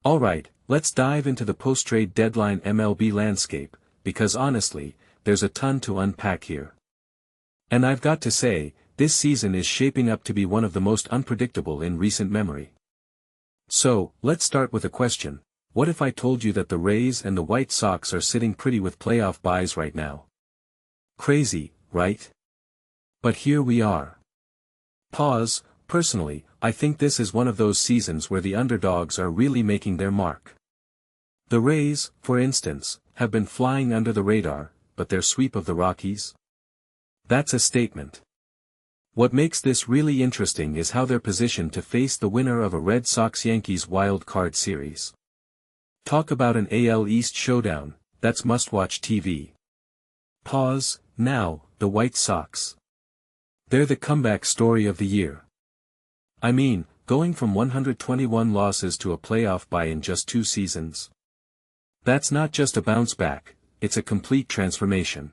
Alright, let's dive into the post-trade deadline MLB landscape, because honestly, there's a ton to unpack here. And I've got to say, this season is shaping up to be one of the most unpredictable in recent memory. So, let's start with a question. What if I told you that the Rays and the White Sox are sitting pretty with playoff byes right now? Crazy, right? But here we are. Pause. Personally, I think this is one of those seasons where the underdogs are really making their mark. The Rays, for instance, have been flying under the radar, but their sweep of the Rockies? That's a statement. What makes this really interesting is how they're positioned to face the winner of a Red Sox-Yankees wild card series. Talk about an AL East showdown, that's must-watch TV. Pause. Now, the White Sox. They're the comeback story of the year. I mean, going from 121 losses to a playoff bye in just 2 seasons. That's not just a bounce back, it's a complete transformation.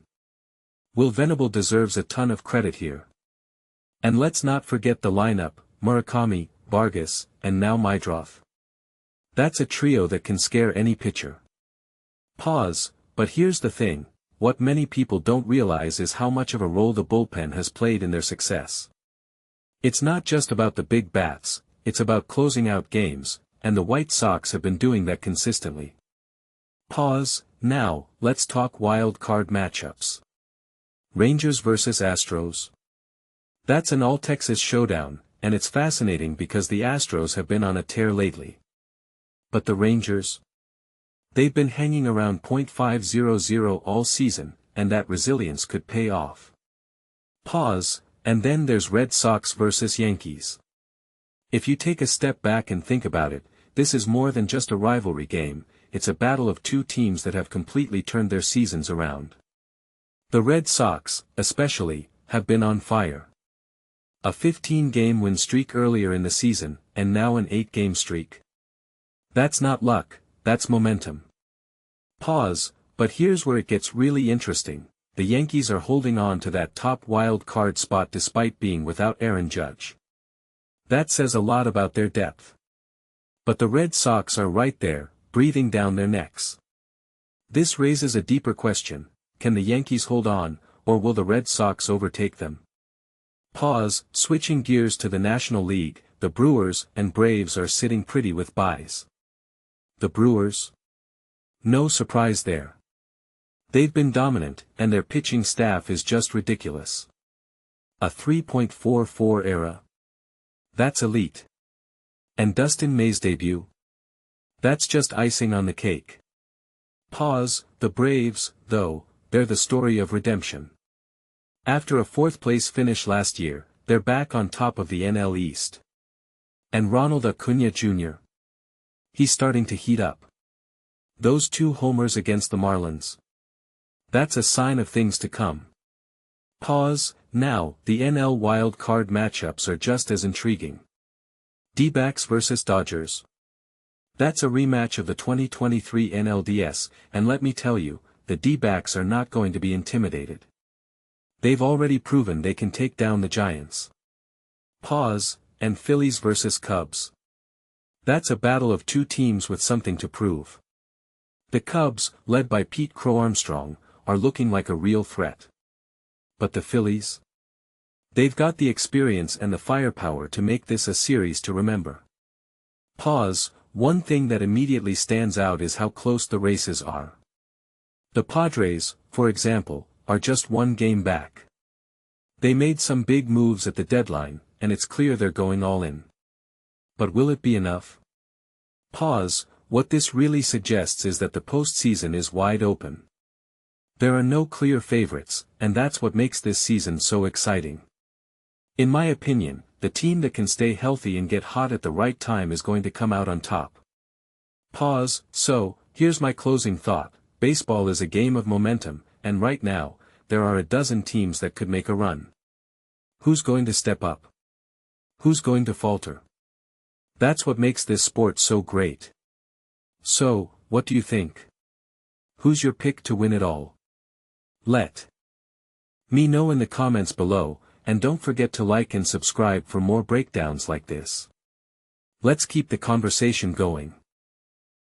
Will Venable deserves a ton of credit here. And let's not forget the lineup: Murakami, Vargas, and now Meidroth. That's a trio that can scare any pitcher. Pause. But here's the thing, what many people don't realize is how much of a role the bullpen has played in their success. It's not just about the big bats, it's about closing out games, and the White Sox have been doing that consistently. Pause. Now, let's talk wild card matchups. Rangers vs Astros. That's an all-Texas showdown, and it's fascinating because the Astros have been on a tear lately. But the Rangers? They've been hanging around .500 all season, and that resilience could pay off. Pause. And then there's Red Sox vs Yankees. If you take a step back and think about it, this is more than just a rivalry game, it's a battle of two teams that have completely turned their seasons around. The Red Sox, especially, have been on fire. A 15-game win streak earlier in the season, and now an 8-game streak. That's not luck, that's momentum. Pause. But here's where it gets really interesting. The Yankees are holding on to that top wild card spot despite being without Aaron Judge. That says a lot about their depth. But the Red Sox are right there, breathing down their necks. This raises a deeper question: can the Yankees hold on, or will the Red Sox overtake them? Pause. Switching gears to the National League, the Brewers and Braves are sitting pretty with byes. The Brewers? No surprise there. They've been dominant, and their pitching staff is just ridiculous. A 3.44 ERA. That's elite. And Dustin May's debut? That's just icing on the cake. Pause. The Braves, though, they're the story of redemption. After a 4th-place finish last year, they're back on top of the NL East. And Ronald Acuna Jr.? He's starting to heat up. Those 2 homers against the Marlins. That's a sign of things to come. Pause. Now, the NL wild card matchups are just as intriguing. D-backs vs Dodgers. That's a rematch of the 2023 NLDS, and let me tell you, the D-backs are not going to be intimidated. They've already proven they can take down the Giants. Pause. And Phillies vs Cubs. That's a battle of 2 teams with something to prove. The Cubs, led by Pete Crow Armstrong, are looking like a real threat. But the Phillies? They've got the experience and the firepower to make this a series to remember. Pause. One thing that immediately stands out is how close the races are. The Padres, for example, are just 1 game back. They made some big moves at the deadline, and it's clear they're going all in. But will it be enough? Pause. What this really suggests is that the postseason is wide open. There are no clear favorites, and that's what makes this season so exciting. In my opinion, the team that can stay healthy and get hot at the right time is going to come out on top. Pause. So, here's my closing thought: baseball is a game of momentum, and right now, there are a dozen teams that could make a run. Who's going to step up? Who's going to falter? That's what makes this sport so great. So, what do you think? Who's your pick to win it all? Let me know in the comments below, and don't forget to like and subscribe for more breakdowns like this. Let's keep the conversation going.